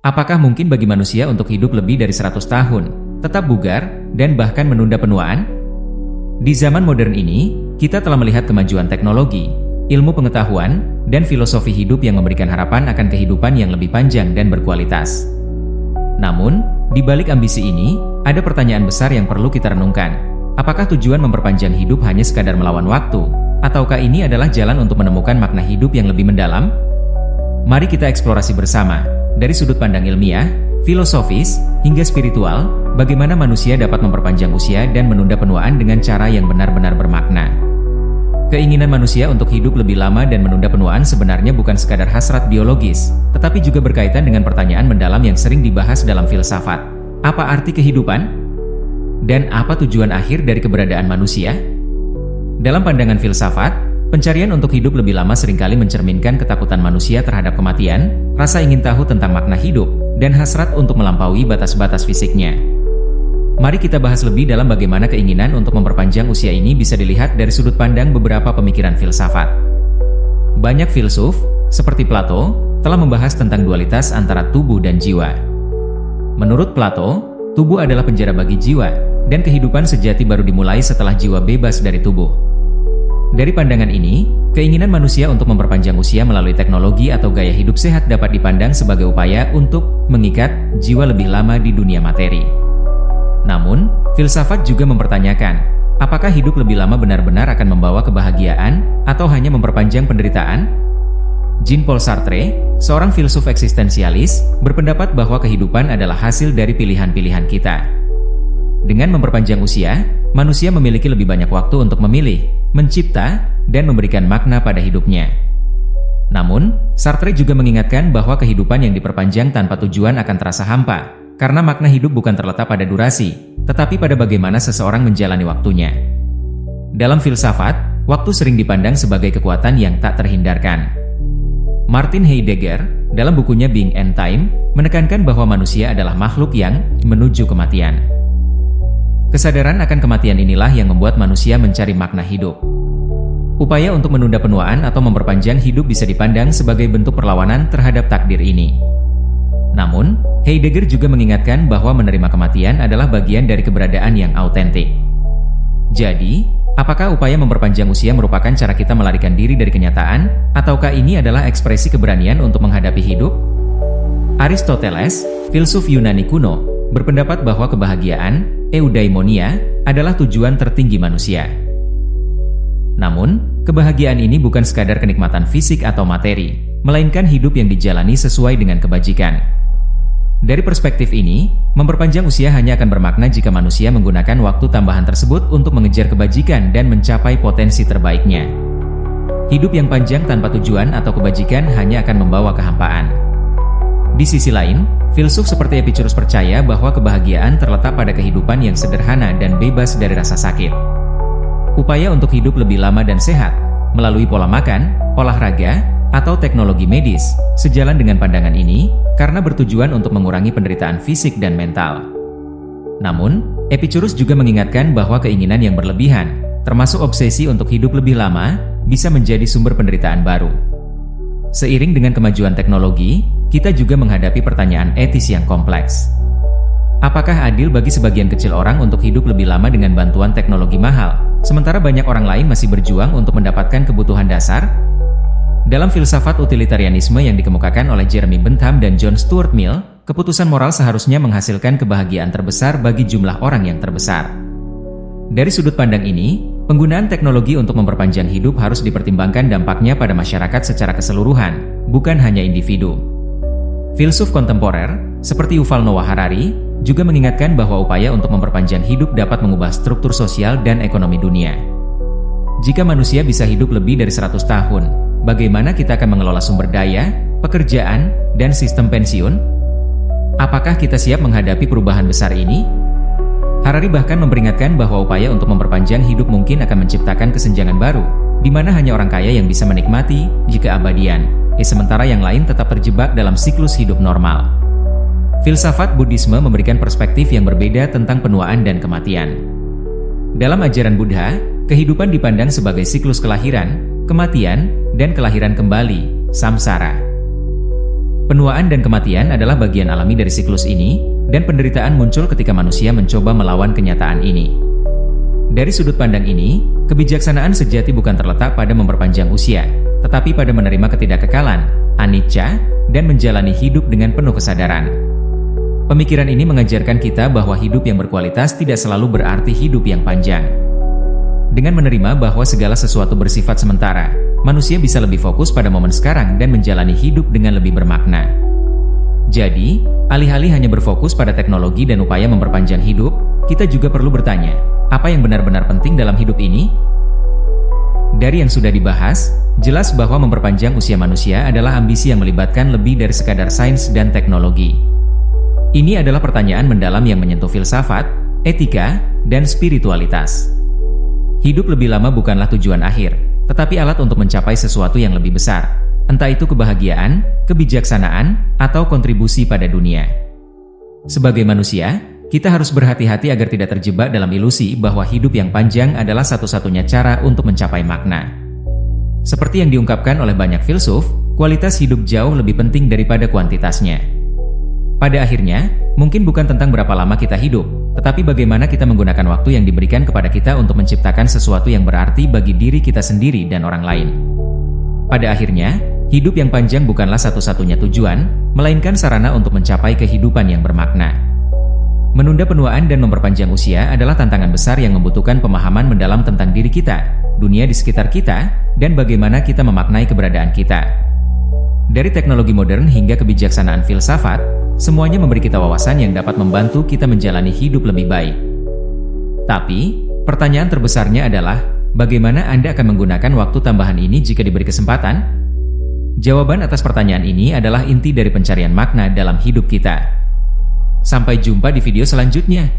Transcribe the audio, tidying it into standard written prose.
Apakah mungkin bagi manusia untuk hidup lebih dari 100 tahun, tetap bugar, dan bahkan menunda penuaan? Di zaman modern ini, kita telah melihat kemajuan teknologi, ilmu pengetahuan, dan filosofi hidup yang memberikan harapan akan kehidupan yang lebih panjang dan berkualitas. Namun, di balik ambisi ini, ada pertanyaan besar yang perlu kita renungkan. Apakah tujuan memperpanjang hidup hanya sekadar melawan waktu? Ataukah ini adalah jalan untuk menemukan makna hidup yang lebih mendalam? Mari kita eksplorasi bersama, dari sudut pandang ilmiah, filosofis, hingga spiritual, bagaimana manusia dapat memperpanjang usia dan menunda penuaan dengan cara yang benar-benar bermakna. Keinginan manusia untuk hidup lebih lama dan menunda penuaan sebenarnya bukan sekadar hasrat biologis, tetapi juga berkaitan dengan pertanyaan mendalam yang sering dibahas dalam filsafat. Apa arti kehidupan? Dan apa tujuan akhir dari keberadaan manusia? Dalam pandangan filsafat, pencarian untuk hidup lebih lama seringkali mencerminkan ketakutan manusia terhadap kematian, rasa ingin tahu tentang makna hidup, dan hasrat untuk melampaui batas-batas fisiknya. Mari kita bahas lebih dalam bagaimana keinginan untuk memperpanjang usia ini bisa dilihat dari sudut pandang beberapa pemikiran filsafat. Banyak filsuf, seperti Plato, telah membahas tentang dualitas antara tubuh dan jiwa. Menurut Plato, tubuh adalah penjara bagi jiwa, dan kehidupan sejati baru dimulai setelah jiwa bebas dari tubuh. Dari pandangan ini, keinginan manusia untuk memperpanjang usia melalui teknologi atau gaya hidup sehat dapat dipandang sebagai upaya untuk mengikat jiwa lebih lama di dunia materi. Namun, filsafat juga mempertanyakan, apakah hidup lebih lama benar-benar akan membawa kebahagiaan atau hanya memperpanjang penderitaan? Jean-Paul Sartre, seorang filsuf eksistensialis, berpendapat bahwa kehidupan adalah hasil dari pilihan-pilihan kita. Dengan memperpanjang usia, manusia memiliki lebih banyak waktu untuk memilih, mencipta, dan memberikan makna pada hidupnya. Namun, Sartre juga mengingatkan bahwa kehidupan yang diperpanjang tanpa tujuan akan terasa hampa, karena makna hidup bukan terletak pada durasi, tetapi pada bagaimana seseorang menjalani waktunya. Dalam filsafat, waktu sering dipandang sebagai kekuatan yang tak terhindarkan. Martin Heidegger, dalam bukunya Being and Time, menekankan bahwa manusia adalah makhluk yang menuju kematian. Kesadaran akan kematian inilah yang membuat manusia mencari makna hidup. Upaya untuk menunda penuaan atau memperpanjang hidup bisa dipandang sebagai bentuk perlawanan terhadap takdir ini. Namun, Heidegger juga mengingatkan bahwa menerima kematian adalah bagian dari keberadaan yang autentik. Jadi, apakah upaya memperpanjang usia merupakan cara kita melarikan diri dari kenyataan, ataukah ini adalah ekspresi keberanian untuk menghadapi hidup? Aristoteles, filsuf Yunani kuno, berpendapat bahwa kebahagiaan, eudaimonia, adalah tujuan tertinggi manusia. Namun, kebahagiaan ini bukan sekadar kenikmatan fisik atau materi, melainkan hidup yang dijalani sesuai dengan kebajikan. Dari perspektif ini, memperpanjang usia hanya akan bermakna jika manusia menggunakan waktu tambahan tersebut untuk mengejar kebajikan dan mencapai potensi terbaiknya. Hidup yang panjang tanpa tujuan atau kebajikan hanya akan membawa kehampaan. Di sisi lain, filsuf seperti Epicurus percaya bahwa kebahagiaan terletak pada kehidupan yang sederhana dan bebas dari rasa sakit. Upaya untuk hidup lebih lama dan sehat, melalui pola makan, olahraga, atau teknologi medis, sejalan dengan pandangan ini, karena bertujuan untuk mengurangi penderitaan fisik dan mental. Namun, Epicurus juga mengingatkan bahwa keinginan yang berlebihan, termasuk obsesi untuk hidup lebih lama, bisa menjadi sumber penderitaan baru. Seiring dengan kemajuan teknologi, kita juga menghadapi pertanyaan etis yang kompleks. Apakah adil bagi sebagian kecil orang untuk hidup lebih lama dengan bantuan teknologi mahal, sementara banyak orang lain masih berjuang untuk mendapatkan kebutuhan dasar? Dalam filsafat utilitarianisme yang dikemukakan oleh Jeremy Bentham dan John Stuart Mill, keputusan moral seharusnya menghasilkan kebahagiaan terbesar bagi jumlah orang yang terbesar. Dari sudut pandang ini, penggunaan teknologi untuk memperpanjang hidup harus dipertimbangkan dampaknya pada masyarakat secara keseluruhan, bukan hanya individu. Filsuf kontemporer, seperti Yuval Noah Harari, juga mengingatkan bahwa upaya untuk memperpanjang hidup dapat mengubah struktur sosial dan ekonomi dunia. Jika manusia bisa hidup lebih dari 100 tahun, bagaimana kita akan mengelola sumber daya, pekerjaan, dan sistem pensiun? Apakah kita siap menghadapi perubahan besar ini? Harari bahkan memperingatkan bahwa upaya untuk memperpanjang hidup mungkin akan menciptakan kesenjangan baru, di mana hanya orang kaya yang bisa menikmati keabadian, sementara yang lain tetap terjebak dalam siklus hidup normal. Filsafat Buddhisme memberikan perspektif yang berbeda tentang penuaan dan kematian. Dalam ajaran Buddha, kehidupan dipandang sebagai siklus kelahiran, kematian, dan kelahiran kembali, samsara. Penuaan dan kematian adalah bagian alami dari siklus ini, dan penderitaan muncul ketika manusia mencoba melawan kenyataan ini. Dari sudut pandang ini, kebijaksanaan sejati bukan terletak pada memperpanjang usia, tetapi pada menerima ketidakkekalan, anicca, dan menjalani hidup dengan penuh kesadaran. Pemikiran ini mengajarkan kita bahwa hidup yang berkualitas tidak selalu berarti hidup yang panjang. Dengan menerima bahwa segala sesuatu bersifat sementara, manusia bisa lebih fokus pada momen sekarang dan menjalani hidup dengan lebih bermakna. Jadi, alih-alih hanya berfokus pada teknologi dan upaya memperpanjang hidup, kita juga perlu bertanya, apa yang benar-benar penting dalam hidup ini? Dari yang sudah dibahas, jelas bahwa memperpanjang usia manusia adalah ambisi yang melibatkan lebih dari sekadar sains dan teknologi. Ini adalah pertanyaan mendalam yang menyentuh filsafat, etika, dan spiritualitas. Hidup lebih lama bukanlah tujuan akhir, tetapi alat untuk mencapai sesuatu yang lebih besar, entah itu kebahagiaan, kebijaksanaan, atau kontribusi pada dunia. Sebagai manusia, kita harus berhati-hati agar tidak terjebak dalam ilusi bahwa hidup yang panjang adalah satu-satunya cara untuk mencapai makna. Seperti yang diungkapkan oleh banyak filsuf, kualitas hidup jauh lebih penting daripada kuantitasnya. Pada akhirnya, mungkin bukan tentang berapa lama kita hidup, tetapi bagaimana kita menggunakan waktu yang diberikan kepada kita untuk menciptakan sesuatu yang berarti bagi diri kita sendiri dan orang lain. Pada akhirnya, hidup yang panjang bukanlah satu-satunya tujuan, melainkan sarana untuk mencapai kehidupan yang bermakna. Menunda penuaan dan memperpanjang usia adalah tantangan besar yang membutuhkan pemahaman mendalam tentang diri kita, dunia di sekitar kita, dan bagaimana kita memaknai keberadaan kita. Dari teknologi modern hingga kebijaksanaan filsafat, semuanya memberi kita wawasan yang dapat membantu kita menjalani hidup lebih baik. Tapi, pertanyaan terbesarnya adalah, bagaimana Anda akan menggunakan waktu tambahan ini jika diberi kesempatan? Jawaban atas pertanyaan ini adalah inti dari pencarian makna dalam hidup kita. Sampai jumpa di video selanjutnya.